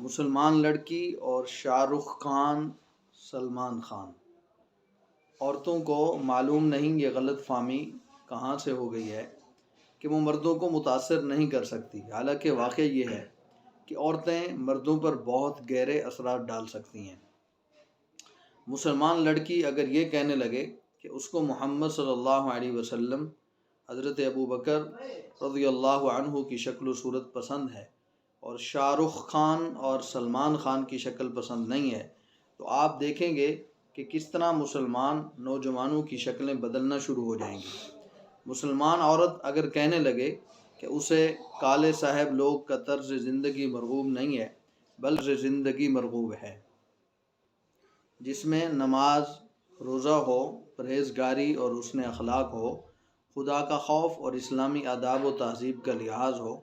مسلمان لڑکی اور شاہ رخ خان، سلمان خان۔ عورتوں کو معلوم نہیں یہ غلط فہمی کہاں سے ہو گئی ہے کہ وہ مردوں کو متاثر نہیں کر سکتی، حالانکہ واقعہ یہ ہے کہ عورتیں مردوں پر بہت گہرے اثرات ڈال سکتی ہیں۔ مسلمان لڑکی اگر یہ کہنے لگے کہ اس کو محمد صلی اللہ علیہ وسلم، حضرت ابو بکر رضی اللہ عنہ کی شکل و صورت پسند ہے اور شاہ رخ خان اور سلمان خان کی شکل پسند نہیں ہے، تو آپ دیکھیں گے کہ کس طرح مسلمان نوجوانوں کی شکلیں بدلنا شروع ہو جائیں گی۔ مسلمان عورت اگر کہنے لگے کہ اسے کالے صاحب لوگ کا طرز زندگی مرغوب نہیں ہے بلکہ زندگی مرغوب ہے، جس میں نماز روزہ ہو، پرہیزگاری اور حسن اخلاق ہو، خدا کا خوف اور اسلامی آداب و تہذیب کا لحاظ ہو،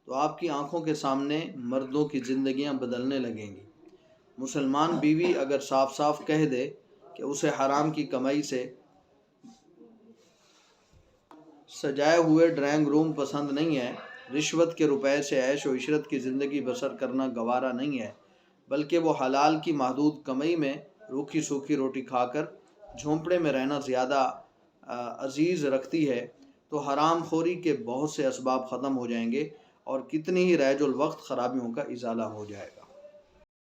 تو آپ کی آنکھوں کے سامنے مردوں کی زندگیاں بدلنے لگیں گی۔ مسلمان بیوی اگر صاف صاف کہہ دے کہ اسے حرام کی کمائی سے سجائے ہوئے ڈرائنگ روم پسند نہیں ہے، رشوت کے روپے سے عیش و عشرت کی زندگی بسر کرنا گوارا نہیں ہے، بلکہ وہ حلال کی محدود کمائی میں روکھی سوکھی روٹی کھا کر جھونپڑے میں رہنا زیادہ عزیز رکھتی ہے، تو حرام خوری کے بہت سے اسباب ختم ہو جائیں گے اور کتنی ہی رحج الوقت خرابیوں کا ازالہ ہو جائے۔